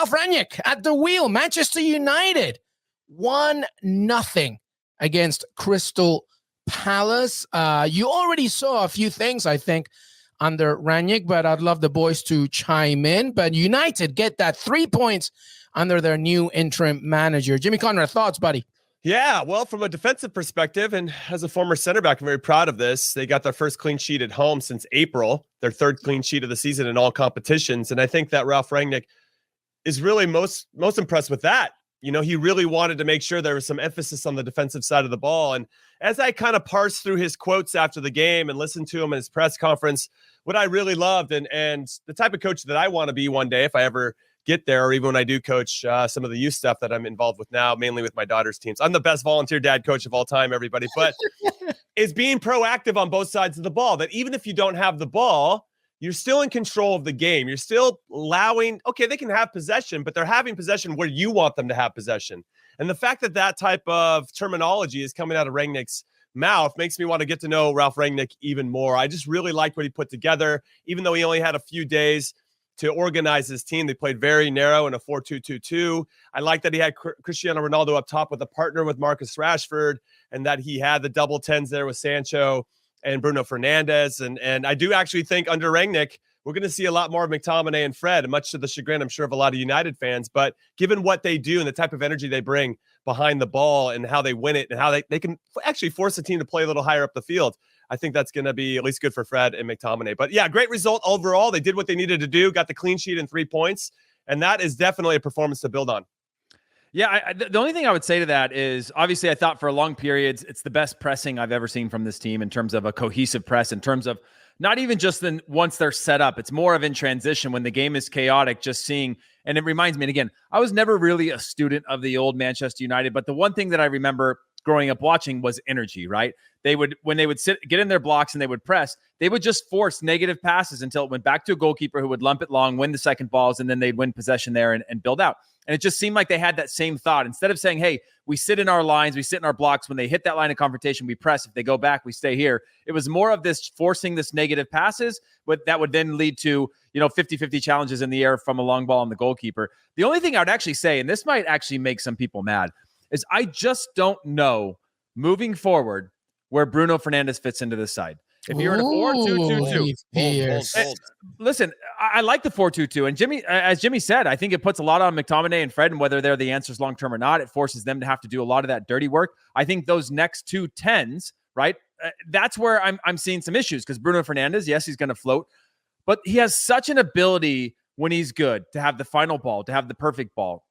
Ralf Rangnick at the wheel. Manchester United 1-0 against Crystal Palace. You already saw a few things, I think, under Rangnick, but I'd love the boys to chime in. But United get that 3 points under their new interim manager. Jimmy Conrad, thoughts, buddy? Yeah, well, from a defensive perspective, and as a former center back, I'm very proud of this. They got their first clean sheet at home since April, their third clean sheet of the season in all competitions. And I think that Ralf Rangnick is really most impressed with that. You know, he really wanted to make sure there was some emphasis on the defensive side of the ball. And as I kind of parsed through his quotes after the game and listened to him in his press conference, what I really loved and the type of coach that I want to be one day if I ever get there, or even when I do coach some of the youth stuff that I'm involved with now, mainly with my daughter's teams. I'm the best volunteer dad coach of all time, everybody, but is being proactive on both sides of the ball, that even if you don't have the ball, you're still in control of the game. You're still allowing, okay, they can have possession, but they're having possession where you want them to have possession. And the fact that that type of terminology is coming out of Rangnick's mouth makes me want to get to know Ralf Rangnick even more. I just really liked what he put together, even though he only had a few days to organize his team. They played very narrow in a 4-2-2-2. I like that he had Cristiano Ronaldo up top with a partner with Marcus Rashford, and that he had the double tens there with Sancho and Bruno Fernandes. And I do actually think under Rangnick, we're going to see a lot more of McTominay and Fred, much to the chagrin, I'm sure, of a lot of United fans. But given what they do and the type of energy they bring behind the ball and how they win it and how they can actually force the team to play a little higher up the field, I think that's going to be at least good for Fred and McTominay. But yeah, great result overall. They did what they needed to do, got the clean sheet and 3 points. And that is definitely a performance to build on. Yeah, the only thing I would say to that is, obviously, I thought for long periods, it's the best pressing I've ever seen from this team in terms of a cohesive press, in terms of not even just once they're set up. It's more of in transition when the game is chaotic, just seeing. And it reminds me, and again, I was never really a student of the old Manchester United, but the one thing that I remember growing up watching was energy, right? When they would get in their blocks and they would press, they would just force negative passes until it went back to a goalkeeper who would lump it long, win the second balls, and then they'd win possession there and build out. And it just seemed like they had that same thought. Instead of saying, hey, we sit in our lines, we sit in our blocks. When they hit that line of confrontation, we press. If they go back, we stay here. It was more of this forcing this negative passes, but that would then lead to, 50-50 challenges in the air from a long ball on the goalkeeper. The only thing I would actually say, and this might actually make some people mad, is I just don't know moving forward where Bruno Fernandes fits into this side. If you're in a 4-2-2-2, listen, I like the 4-2-2. And Jimmy, as Jimmy said, I think it puts a lot on McTominay and Fred, and whether they're the answers long-term or not, it forces them to have to do a lot of that dirty work. I think those next two tens, right, that's where I'm seeing some issues, because Bruno Fernandes, yes, he's going to float, but he has such an ability when he's good to have the final ball, to have the perfect ball.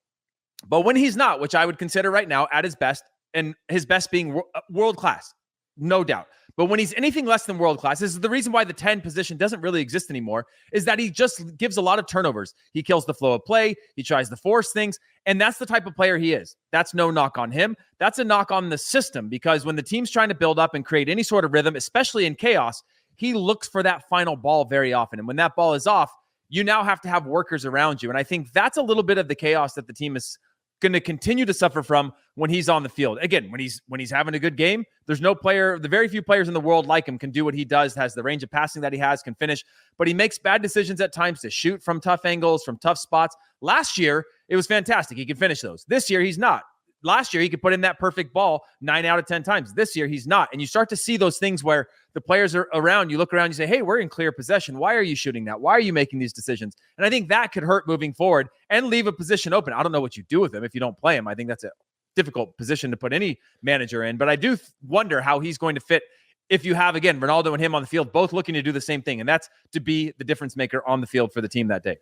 But when he's not, which I would consider right now at his best, and his best being world-class, no doubt. But when he's anything less than world-class, this is the reason why the 10 position doesn't really exist anymore, is that he just gives a lot of turnovers. He kills the flow of play. He tries to force things. And that's the type of player he is. That's no knock on him. That's a knock on the system, because when the team's trying to build up and create any sort of rhythm, especially in chaos, he looks for that final ball very often. And when that ball is off, you now have to have workers around you. And I think that's a little bit of the chaos that the team is going to continue to suffer from when he's on the field. Again, when he's having a good game, there's no player, the very few players in the world like him can do what he does, has the range of passing that he has, can finish, but he makes bad decisions at times to shoot from tough angles, from tough spots. Last year, it was fantastic. He could finish those. This year, he's not. Last year, he could put in that perfect ball 9 out of 10 times. This year, he's not. And you start to see those things where the players are around, you look around, you say, hey, we're in clear possession. Why are you shooting that? Why are you making these decisions? And I think that could hurt moving forward and leave a position open. I don't know what you do with him if you don't play him. I think that's a difficult position to put any manager in. But I do wonder how he's going to fit if you have, again, Ronaldo and him on the field, both looking to do the same thing. And that's to be the difference maker on the field for the team that day.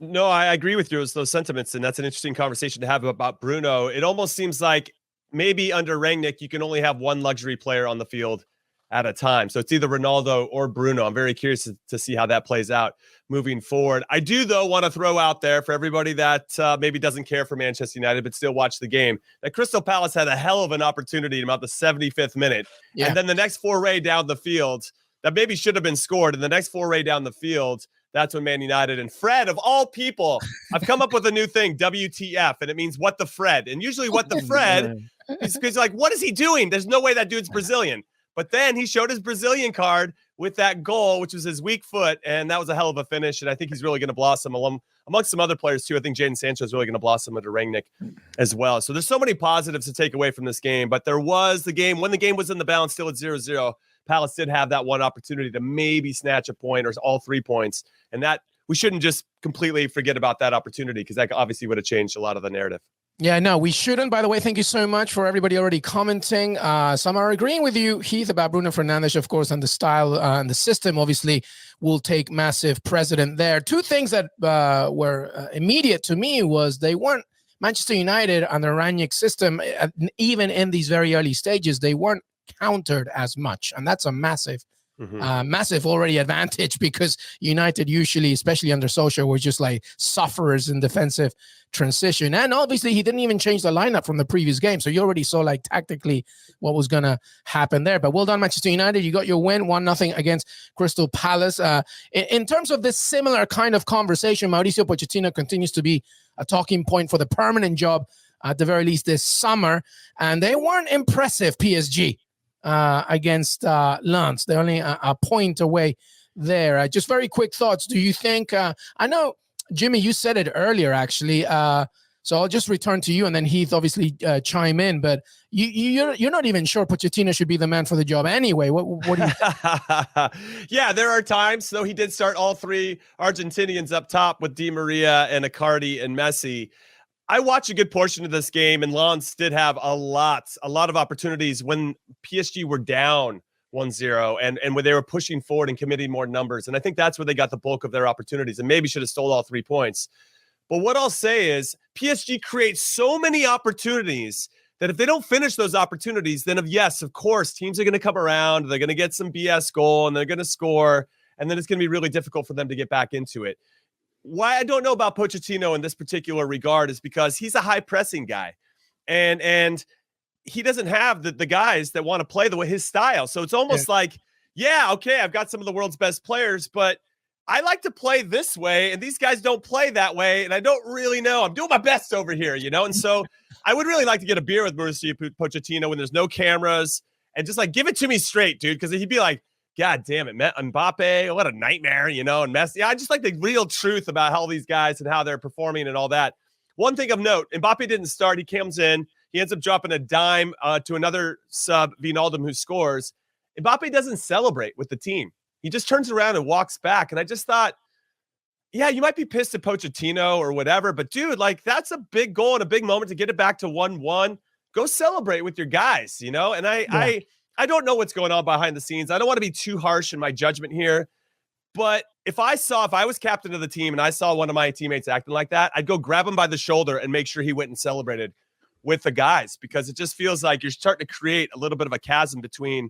No, I agree with those sentiments. And that's an interesting conversation to have about Bruno. It almost seems like maybe under Rangnick, you can only have one luxury player on the field at a time. So it's either Ronaldo or Bruno. I'm very curious to see how that plays out moving forward. I do, though, want to throw out there for everybody that maybe doesn't care for Manchester United but still watch the game, that Crystal Palace had a hell of an opportunity in about the 75th minute. Yeah. And then the next foray down the field, that maybe should have been scored, and the next foray down the field, that's when Man United and Fred, of all people, I've come up with a new thing, WTF, and it means what the Fred. And usually what the Fred is like, what is he doing? There's no way that dude's Brazilian. But then he showed his Brazilian card with that goal, which was his weak foot, and that was a hell of a finish. And I think he's really going to blossom amongst some other players too. I think Jadon Sancho is really going to blossom under Rangnick as well. So there's so many positives to take away from this game. But there was the game when the game was in the balance, still at 0-0. Palace did have that one opportunity to maybe snatch a point or all 3 points, and that we shouldn't just completely forget about that opportunity because that obviously would have changed a lot of the narrative. Yeah, no, we shouldn't. By the way, thank you so much for everybody already commenting. Some are agreeing with you, Heath, about Bruno Fernandes, of course, and the style and the system obviously will take massive precedent there. Two things that were immediate to me was they weren't Manchester United under Rangnick's system, even in these very early stages, they weren't countered as much. And that's a massive already advantage because United usually, especially under Solskjaer, were just like sufferers in defensive transition. And obviously he didn't even change the lineup from the previous game. So you already saw like tactically what was going to happen there. But well done, Manchester United. You got your win, 1-0 against Crystal Palace. In terms of this similar kind of conversation, Mauricio Pochettino continues to be a talking point for the permanent job, at the very least this summer. And they weren't impressive, PSG. Against Lens. They're only a point away there. Just very quick thoughts. Do you think, I know, Jimmy, you said it earlier, actually, so I'll just return to you and then Heath obviously chime in, but you're not even sure Pochettino should be the man for the job anyway. What do you Yeah, there are times, though he did start all 3 Argentinians up top with Di Maria and Icardi and Messi. I watched a good portion of this game, and Lens did have a lot of opportunities when PSG were down 1-0 and when they were pushing forward and committing more numbers. And I think that's where they got the bulk of their opportunities and maybe should have stole all 3 points. But what I'll say is PSG creates so many opportunities that if they don't finish those opportunities, then yes, of course, teams are going to come around. They're going to get some BS goal and they're going to score. And then it's going to be really difficult for them to get back into it. Why I don't know about Pochettino in this particular regard is because he's a high pressing guy and he doesn't have the guys that want to play the way his style. So it's almost like, okay, I've got some of the world's best players, but I like to play this way and these guys don't play that way. And I don't really know. I'm doing my best over here, And so I would really like to get a beer with Mauricio Pochettino when there's no cameras and just like, give it to me straight, dude. Cause he'd be like, God damn it, Mbappe, what a nightmare, and Messi. I just like the real truth about how these guys and how they're performing and all that. One thing of note, Mbappe didn't start. He comes in. He ends up dropping a dime to another sub, Wijnaldum, who scores. Mbappe doesn't celebrate with the team. He just turns around and walks back. And I just thought, you might be pissed at Pochettino or whatever, but dude, like that's a big goal and a big moment to get it back to 1-1. Go celebrate with your guys, And I don't know what's going on behind the scenes. I don't want to be too harsh in my judgment here, but if I was captain of the team and I saw one of my teammates acting like that, I'd go grab him by the shoulder and make sure he went and celebrated with the guys because it just feels like you're starting to create a little bit of a chasm between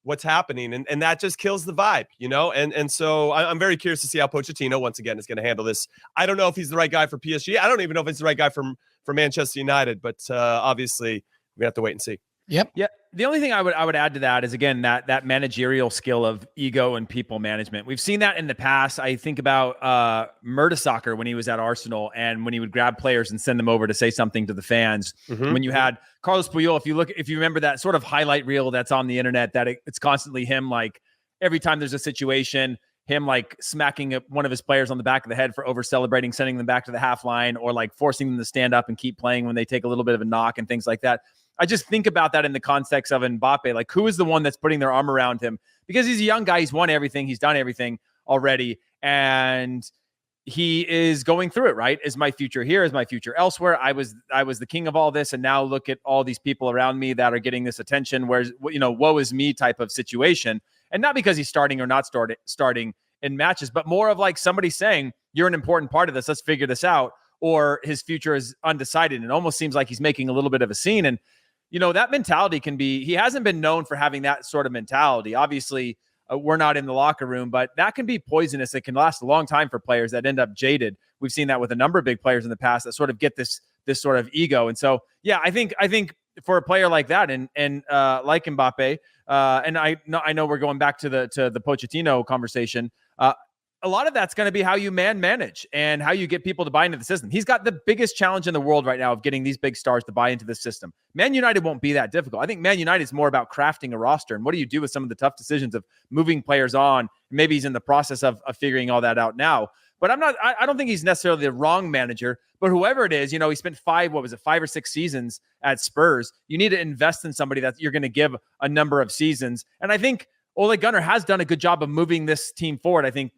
what's happening and that just kills the vibe, And so I'm very curious to see how Pochettino once again is going to handle this. I don't know if he's the right guy for PSG. I don't even know if he's the right guy for Manchester United, but obviously we have to wait and see. Yep. Yeah. The only thing I would add to that is, again, that managerial skill of ego and people management. We've seen that in the past. I think about Mertesacker when he was at Arsenal and when he would grab players and send them over to say something to the fans. Mm-hmm. When you had Carlos Puyol, if you remember that sort of highlight reel that's on the internet, that it's constantly him, like every time there's a situation, him like smacking one of his players on the back of the head for over celebrating, sending them back to the half line, or like forcing them to stand up and keep playing when they take a little bit of a knock and things like that. I just think about that in the context of Mbappe. Like, who is the one that's putting their arm around him? Because he's a young guy. He's won everything. He's done everything already. And he is going through it, right? Is my future here? Is my future elsewhere? I was the king of all this. And now look at all these people around me that are getting this attention. Whereas, woe is me type of situation. And not because he's starting or not starting in matches, but more of like somebody saying, you're an important part of this. Let's figure this out. Or his future is undecided. It almost seems like he's making a little bit of a scene. And that mentality he hasn't been known for having that sort of mentality. Obviously, we're not in the locker room, but that can be poisonous. It can last a long time for players that end up jaded. We've seen that with a number of big players in the past that sort of get this sort of ego. And so, I think for a player like that and like Mbappe, and I know we're going back to the Pochettino conversation. a lot of that's going to be how you manage and how you get people to buy into the system. He's got the biggest challenge in the world right now of getting these big stars to buy into the system. Man United won't be that difficult. I think Man United is more about crafting a roster. And what do you do with some of the tough decisions of moving players on? Maybe he's in the process of figuring all that out now. But I don't think he's necessarily the wrong manager, but whoever it is, he spent 5 or 6 seasons at Spurs. You need to invest in somebody that you're going to give a number of seasons. And I think Ole Gunnar has done a good job of moving this team forward. I think,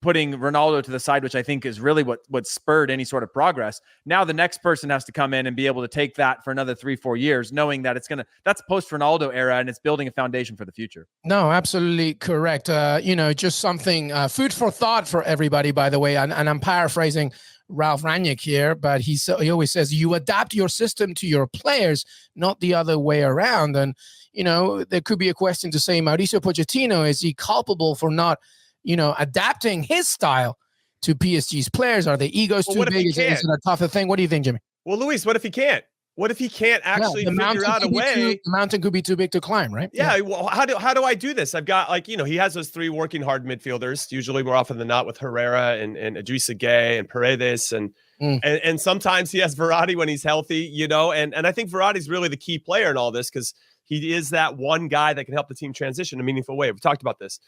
putting Ronaldo to the side, which I think is really what spurred any sort of progress. Now the next person has to come in and be able to take that for another 3-4 years, knowing that that's post Ronaldo era and it's building a foundation for the future. No, absolutely correct. Just something, food for thought for everybody, by the way. And I'm paraphrasing Ralf Rangnick here, but he always says you adapt your system to your players, not the other way around. And, there could be a question to say, Mauricio Pochettino, is he culpable for not, adapting his style to PSG's players? Are the egos too big? Is it a tougher thing? What do you think, Jimmy? Well, Luis, what if he can't? What if he can't actually figure out a way? The mountain could be too big to climb, right? Yeah. Well, how do I do this? I've got he has those 3 working hard midfielders, usually more often than not with Herrera and Idrissa Gueye and Paredes. And sometimes he has Verratti when he's healthy, and I think Verratti's really the key player in all this because he is that one guy that can help the team transition in a meaningful way. We've talked about this.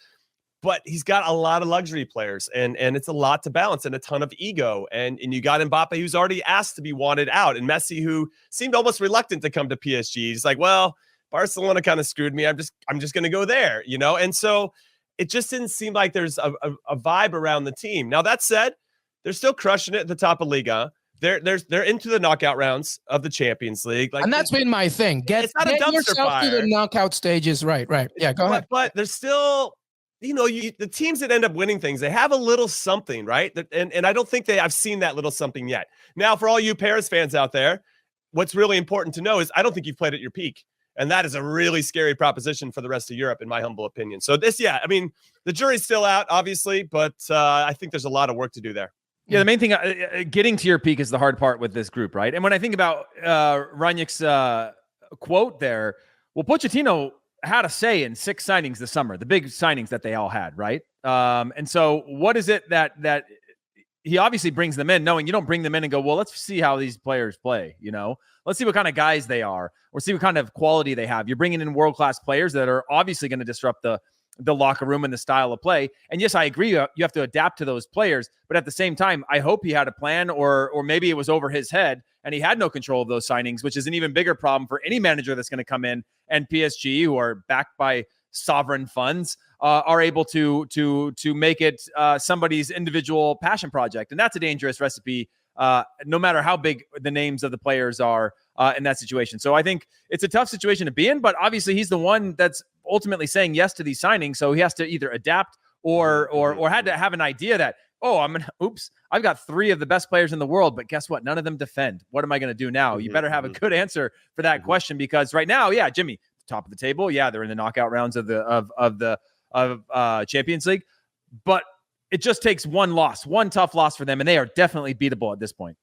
But he's got a lot of luxury players, and it's a lot to balance and a ton of ego. And you got Mbappe, who's already asked to be wanted out, and Messi, who seemed almost reluctant to come to PSG. He's like, well, Barcelona kind of screwed me. I'm just going to go there, And so it just didn't seem like there's a vibe around the team. Now, that said, they're still crushing it at the top of Liga. They're into the knockout rounds of the Champions League. And that's been my thing. Get yourself to the knockout stages. Right. Yeah, go ahead. But there's still... the teams that end up winning things, they have a little something, right? And I don't think I've seen that little something yet. Now, for all you Paris fans out there, what's really important to know is I don't think you've played at your peak. And that is a really scary proposition for the rest of Europe, in my humble opinion. So the jury's still out, obviously, but I think there's a lot of work to do there. Yeah, the main thing, getting to your peak is the hard part with this group, right? And when I think about Rangnick's quote there, well, Pochettino had a say in 6 signings this summer, the big signings that they all had, right? And so what is it that he obviously brings them in, knowing you don't bring them in and go, well, let's see how these players play, Let's see what kind of guys they are, or see what kind of quality they have. You're bringing in world-class players that are obviously going to disrupt the locker room and the style of play. And yes, I agree, you have to adapt to those players, but at the same time, I hope he had a plan, or maybe it was over his head and he had no control of those signings, which is an even bigger problem for any manager that's going to come in. And PSG, who are backed by sovereign funds, are able to make it somebody's individual passion project. And that's a dangerous recipe, no matter how big the names of the players are in that situation. So I think it's a tough situation to be in, but obviously he's the one that's ultimately saying yes to these signings. So he has to either adapt or had to have an idea that, I've got 3 of the best players in the world, but guess what? None of them defend. What am I going to do now? You better have a good answer for that question, because right now, yeah, Jimmy, top of the table. Yeah, they're in the knockout rounds of the Champions League, but it just takes one tough loss for them, and they are definitely beatable at this point.